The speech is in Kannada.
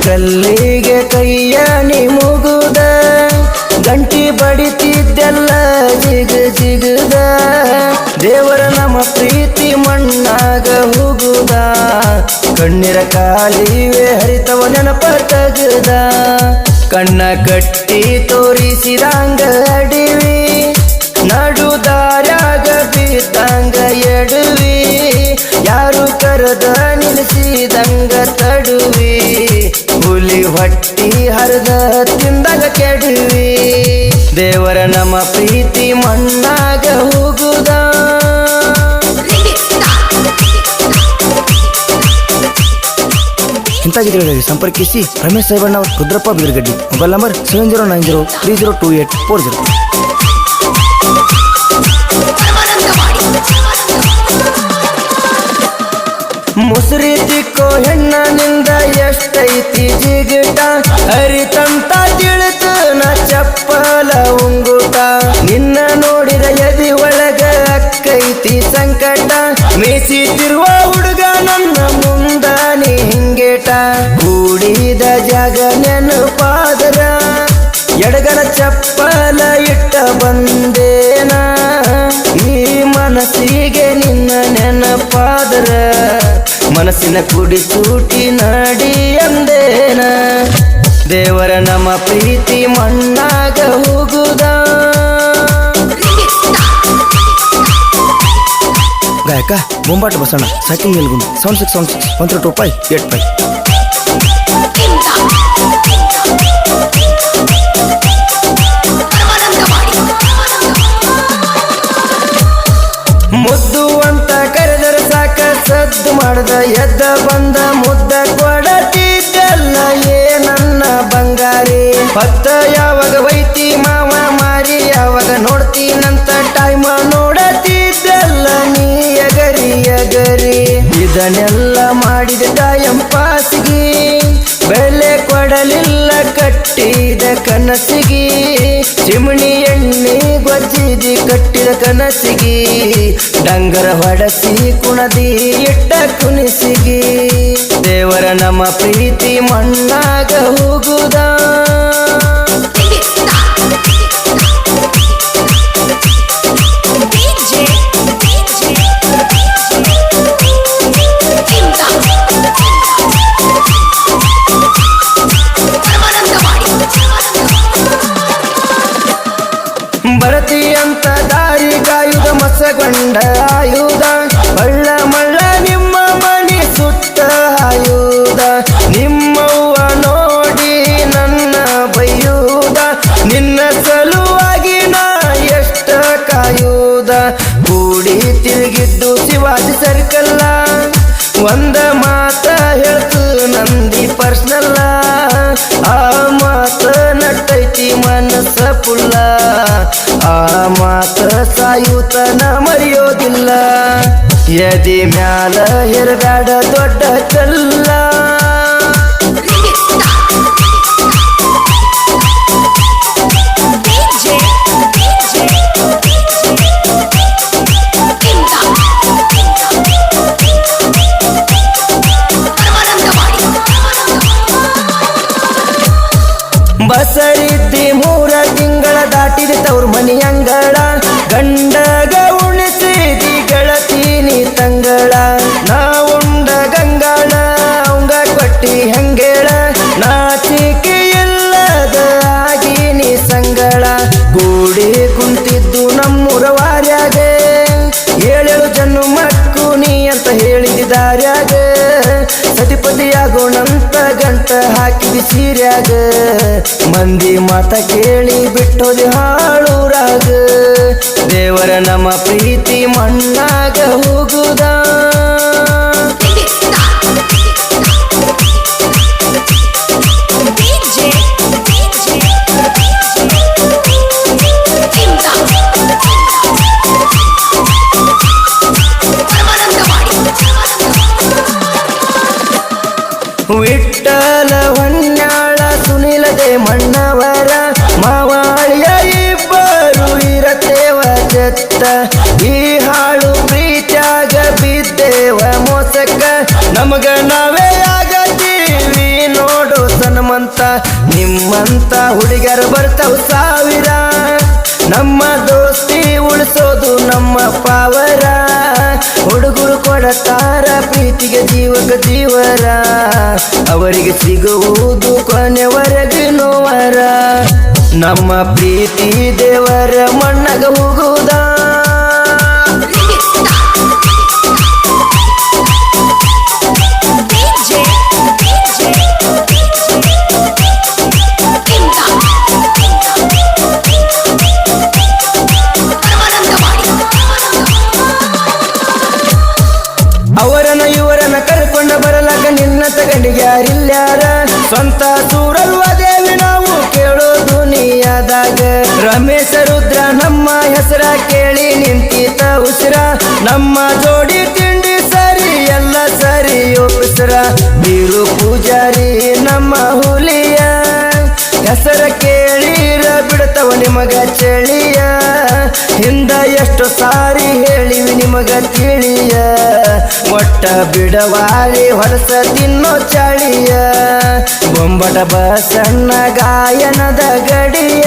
ಕಲ್ಲಿಗೆ ಕೈಯ ನೀ ಮುಗುದ ಗಂಟಿ ಬಡಿತಿದ್ದೆಲ್ಲ ಜಿಗ ಜಿಗದ ದೇವರ ನಮ್ಮ ಪ್ರೀತಿ ಮಣ್ಣಾಗ ಹೋಗುದ ಕಣ್ಣೀರ ಕಾಲಿವೆ ಹರಿತವ ನೆನಪ ತಗದ ಕಣ್ಣ ಕಟ್ಟಿ ತೋರಿಸಿದಂಗ ಅಡಿವಿ ನಡು ದಾರ್ಯಾಗ ಬಿದ್ದಂಗ ಎಡುವಿ ಯಾರು ಕರೆದ ನಿಲ್ಲಿಸಿದಂಗ ತಡುವಿ ಹುಲಿ ಹೊಟ್ಟಿ ಹರಿದ ತಿಂದಾಗ ಕೆಡುವಿ ದೇವರ ನಮ್ಮ ಪ್ರೀತಿ ಮಣ್ಣಾಗ ಹೋಗುದ ಇಂಥ ಗೀತೆಗಳಿಗೆ ಸಂಪರ್ಕಿಸಿ ರಮೇಶ್ ಸಾಹೇಬಣ್ಣ ಅವರು ರುದ್ರಪ್ಪ ಬೀರ್ಗಡ್ಡಿ ಮೊಬೈಲ್ ನಂಬರ್ 7090302840. ಮುಸುರಿ ತಿಕ್ಕೋ ಹೆಣ್ಣನಿಂದ ಎಷ್ಟೈತಿ ಜಿಗಿಟ ಹರಿತಂತ ತಿಳಿತ ನ ಚಪ್ಪಲ ಉಂಗುಟ ನಿನ್ನ ನೋಡಿದ ಎದಿ ಒಳಗ ಅಕ್ಕೈತಿ ಸಂಕಟ ಮೇಸಿತಿರುವ ಹುಡುಗ ನನ್ನ ಮುಂದ ನೀ ಹಿಂಗೇಟ ಕೂಡಿದ ಜಾಗ ನೆನಪಾದರ ಎಡಗರ ಚಪ್ಪಲ ಇಟ್ಟ ಬಂದೇನ ಈ ಮನಸ್ಸಿಗೆ ನಿನ್ನ ನೆನಪಾದರ ಮನಸ್ಸಿನ ಕುಡಿ ಸೂಟಿ ನಾಡಿ ಅಂದೇನ ದೇವರ ನಮ್ಮ ಪ್ರೀತಿ ಮಣ್ಣಾಗ ಹೋಗುದ ಗಾಯಕ ಬೊಂಬಾಟ ಬಸಣ್ಣ ಸೈಕಿಂಗ್ ನಿಲ್ಗುಂಡು 7616132585. ಮುದ್ದು ಅಂತ ಕರೆದರ ಸಾಕ ಸದ್ದು ಮಾಡದ ಎದ್ದ ಬಂದ ಮುದ್ದ ಕೊಡತಿದ್ದಲ್ಲ ನನ್ನ ಬಂಗಾರಿ ಭಕ್ತ ಯಾವಾಗ ವೈತಿ ಮಾವ ಮಾರಿ ಯಾವಾಗ ನೋಡ್ತೀನಂತ ಟೈಮ ನೋಡತಿದ್ದಲ್ಲ ನೀ ಎಗರಿ ಎಗರಿ ಇದನ್ನೆಲ್ಲ ಮಾಡಿದ ಟೈಮ್ ಪಾಸಿಗೆ ಬೆಲೆ ಕೊಡಲಿಲ್ಲ ಕಟ್ಟಿದ ಕನಸಿಗೆ ಚಿಮಣಿ ಎಣ್ಣೆ ಗೊಜ್ಜಿದಿ ಕಟ್ಟಿದ ಕನಸಿಗೆ ಡಂಗರ ಹೊಡಸಿ ಕುಣದಿ ಇಟ್ಟ ಕುಣಿಸಿಗೆ ದೇವರ ನಮ್ಮ ಪ್ರೀತಿ ಮಣ್ಣಾಗ ಹೋಗುದ ಬರತಿ ಅಂತ ದಾರಿ ಕಾಯುದ ಮಸಗೊಂಡ ಆಯುಧ ಬಳ್ಳ ಮಳ್ಳ ನಿಮ್ಮ ಮನಿ ಸುತ್ತ ಆಯುಧ ನಿಮ್ಮವ್ವ ನೋಡಿ ನನ್ನ ಬೈಯುದ ನಿನ್ನ ಸಲುವಾಗಿ ನಾ ಎಷ್ಟ ಕಾಯುದ ಕೂಡಿ ತಿರುಗಿದ್ದು ಶಿವಾಜಿ ಸರ್ಕಲ್ಲ ಒಂದ ಮಾತ ಹೇಳ್ತು ನಂದಿ ಪರ್ಸ್ನಲ್ಲ ಆ ಮಾತ ನಟ್ಟೈತಿ ಮನಸ್ಸ ಪುಲ್ಲ ಆ ಮಾತ ಸಾಯುತನ ಮರೆಯೋದಿಲ್ಲ ಎದಿ ಮ್ಯಾಲ ಹೆರಬ್ಯಾಡ ದೊಡ್ಡ ಕಲ್ಲ ಬಸರಿದ್ದಿ 3 ತಿಂಗಳ ದಾಟಿದ ತವ್ರ ಮನಿ ಅಂಗಳ ಗಂಡಗ ಉಣಿಸಿದಿ ಗೆಳತೀನಿ ತಂಗಳ ನಾ ಉಂಡ ಗಂಗಾಳ ಅವಂಗ ಕೊಟ್ಟಿ ಹಂಗೇಳ ನಾಚಿಕೆ ಇಲ್ಲದ ಆಗಿ ನೀ ಸಂಗಳ ಗೂಡಿ ಕುಂತಿದ್ದು ನಮ್ಮೂರ ವಾರ್ಯಾಗ 7 ಜನ್ಮಕ್ಕೂ ನೀ ಅಂತ ಹೇಳಿದಿ ದಾರ್ಯಾಗ ಸತಿಪತಿಯಾಗೋಣಂತ ಗಂಟ ಹಾಕಿದಿ ಸೀರ್ಯಾಗ ಮಂದಿ ಮಾತ ಕೇಳಿ ಬಿಟ್ಟೋದಿ ಹಾಳೂರಾಗ ದೇವರ ನಮ್ಮ ಪ್ರೀತಿ ಮಣ್ಣಾಗ ಹೋಗುದ ವಿಠ್ಠಲ ಹೊನ್ನಾಳ ಸುನಿಲದೆ ಮಣ್ಣವರ ಮಾವಾಳಿಯ ಇಬ್ಬರು ಇರತೇವ ಜತ್ತ ಈ ಹಾಳು ಪ್ರೀತ್ಯಾಗ ಬಿದ್ದೇವ ಮೋಸಕ್ಕ ನಮಗ ನಾವೇ ಆಗತೀವಿ ನೋಡು ನಿನ್ನಂತ ಹುಡುಗರು ಬರ್ತಾವ ಸಾವಿರ ನಮ್ಮ ದೋಸ್ತಿ ಉಳಿಸೋದು ನಮ್ಮ ಪಾವರ ಹುಡುಗರು ಕೊಡತಾರ ಪ್ರೀತಿಗೆ ಜೀವಕ ಜೀವರ ಅವರಿಗೆ ಸಿಗುವುದು ಕೊನೆವರೆಗೆ ನೋವರ ನಮ್ಮ ಪ್ರೀತಿ ದೇವರ ಮಣ್ಣಗ ಹೋಗುವುದ ಅವರನ್ನ ಇವರನ್ನ ಕರ್ಕೊಂಡ ಬರಲಕ ನಿನ್ನ ತಗಂಡಿಗೆ ಯಾರಿಲ್ಯಾರ ಸ್ವಂತ ಸೂರಲ್ವ ದೇವಿ ನಾವು ಕೇಳೋದು ನೀಯಾದಾಗ ರಮೇಶ ರುದ್ರ ನಮ್ಮ ಹೆಸರ ಕೇಳಿ ನಿಂತೀತ ಉಸಿರ ನಮ್ಮ ಜೋಡಿ ತಿಂಡಿ ಸರಿ ಎಲ್ಲ ಸರಿ ಒಪ್ಪಿಸರ ಬೀರು ಪೂಜಾರಿ ನಮ್ಮ ಹುಲಿಯ ಹೆಸರ ಕೇಳಿರ ಬಿಡ್ತವ ನಿಮಗ ಚಳಿಯ ಹಿಂದ ಎಷ್ಟು ಸಾರಿ ಹೇಳಿವಿ ನಿಮಗ ತಿಳಿಯ ಒಟ್ಟ ಬಿಡವಾರಿ ಹೊಲಸ ತಿನ್ನೋ ಚಳಿಯ ಬೊಂಬಟ ಬಸಣ್ಣ ಗಾಯನದ ಗಡಿಯ